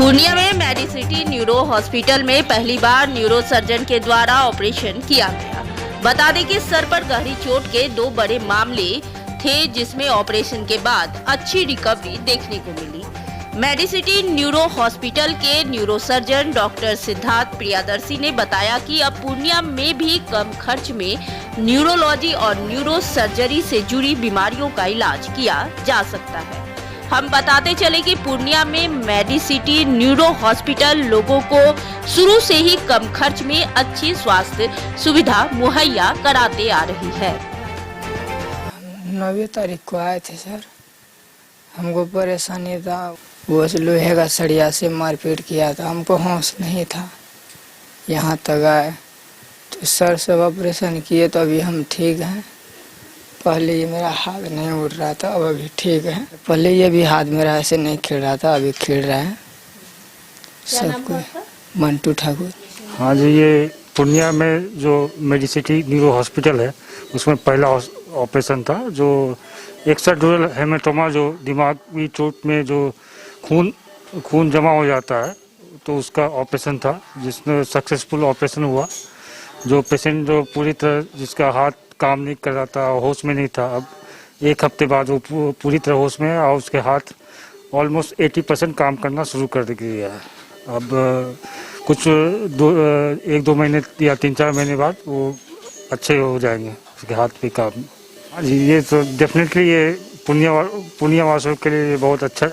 पूर्णिया में Medicity neuro hospital में पहली बार न्यूरो सर्जन के द्वारा ऑपरेशन किया गया। बता दें कि सर पर गहरी चोट के 2 बड़े मामले थे, जिसमें ऑपरेशन के बाद अच्छी रिकवरी देखने को मिली। मेडिसिटी न्यूरो हॉस्पिटल के neuro surgeon doctor Siddharth Priyadarshi ने बताया कि अब पूर्णिया में भी कम खर्च में न्यूरोलॉजी और न्यूरो सर्जरी से जुड़ी बीमारियों का इलाज किया जा सकता है। हम बताते चले कि पूर्णिया में मेडिसिटी न्यूरो हॉस्पिटल लोगों को शुरू से ही कम खर्च में अच्छी स्वास्थ्य सुविधा मुहैया कराते आ रही है। 9 तारीख को आए थे सर, हमको परेशानी था, वो लोहे का सरिया से मारपीट किया था, हमको होश नहीं था। यहाँ तक आए तो सर सब ऑपरेशन किए तो अभी हम ठीक हैं। पहले ये मेरा हाथ नहीं उड़ रहा था, अब अभी ठीक है। पहले ये भी हाथ मेरा ऐसे नहीं खिल रहा था, अभी खिल रहा है। सबको मंटू ठाकुर। हाँ जी, ये पूर्णिया में जो मेडिसिटी न्यूरो हॉस्पिटल है उसमें पहला ऑपरेशन था, जो एक्स्ट्राड्यूरल हेमेटोमा, जो दिमागी चोट में जो खून जमा हो जाता है, तो उसका ऑपरेशन था, जिसमें सक्सेसफुल ऑपरेशन हुआ। जो पेशेंट जो पूरी तरह जिसका हाथ काम नहीं कर रहा था, होश में नहीं था, अब 1 हफ्ते बाद वो पूरी तरह होश में है और उसके हाथ ऑलमोस्ट 80% काम करना शुरू कर दिया है। अब कुछ 1-2 महीने या 3-4 महीने बाद वो अच्छे हो जाएंगे, उसके हाथ पे काम। हाँ जी, ये तो डेफिनेटली ये पूर्णिया वासियों के लिए बहुत अच्छा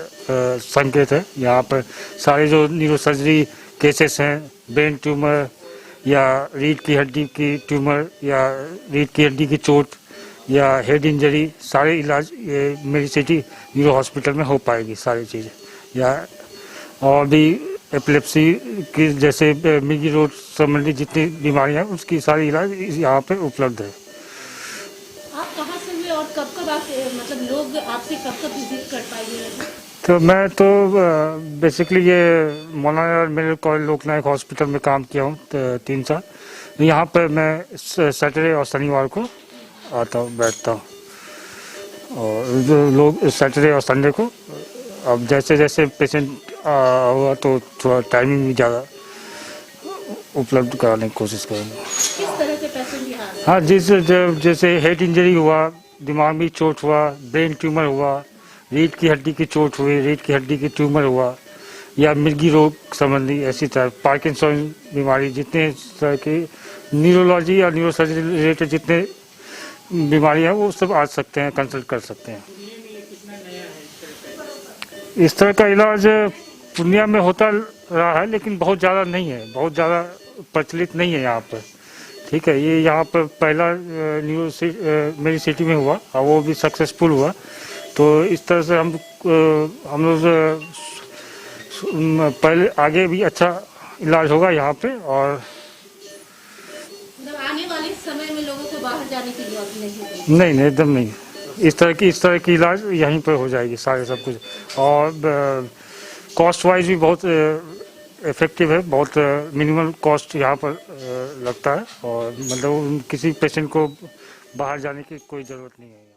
संकेत है। यहाँ पर सारे जो न्यूरो सर्जरी केसेस हैं, ब्रेन ट्यूमर या रीढ़ की हड्डी की ट्यूमर या रीढ़ की हड्डी की चोट या हेड इंजरी, सारे इलाज ये मेडिसिटी न्यूरो हॉस्पिटल में हो पाएगी सारी चीज़ें। या और भी एपिलेप्सी की जैसे मिर्गी रोग संबंधी जितनी बीमारियां हैं, उसकी सारी इलाज यहाँ पे उपलब्ध है। आप कहाँ से हुए और कब मतलब लोग आपसे कब विजिट कर पाएंगे? तो मैं तो बेसिकली ये मौलाना मेडिकल कॉलेज लोकनायक हॉस्पिटल में काम किया हूँ 3 साल। यहाँ पर मैं सैटरडे और शनिवार को आता हूँ, बैठता हूँ, और लोग सैटरडे और संडे को। अब जैसे जैसे पेशेंट हुआ तो थोड़ा टाइमिंग भी ज़्यादा उपलब्ध कराने की कोशिश करेंगे। किस तरह के पेशेंट यहाँ? हाँ, जैसे हेड इंजरी हुआ, दिमागी चोट हुआ, ब्रेन ट्यूमर हुआ, रीढ़ की हड्डी की चोट हुई, रीढ़ की हड्डी की ट्यूमर हुआ, या मिर्गी रोग संबंधी ऐसी तरह पार्किंसन बीमारी, जितने तरह की न्यूरोलॉजी या न्यूरो सर्जरी रिलेटेड जितने बीमारियां हैं, वो सब आ सकते हैं, कंसल्ट कर सकते हैं। इस तरह का इलाज पूर्णिया में होता रहा है, लेकिन बहुत ज़्यादा नहीं है, बहुत ज़्यादा प्रचलित नहीं है यहाँ पर। ठीक है, ये यहाँ पर पहला मेडिसिटी में हुआ और वो भी सक्सेसफुल हुआ। तो इस तरह से हम लोग पहले आगे भी अच्छा इलाज होगा यहाँ पे। और आने वाले समय में लोगों को बाहर जाने की जरूरत नहीं? नहीं, एकदम नहीं। इस तरह की इलाज यहीं पर हो जाएगी सारे सब कुछ। और कॉस्ट वाइज भी बहुत इफेक्टिव है, बहुत मिनिमल कॉस्ट यहाँ पर लगता है, और मतलब किसी पेशेंट को बाहर जाने की कोई ज़रूरत नहीं है।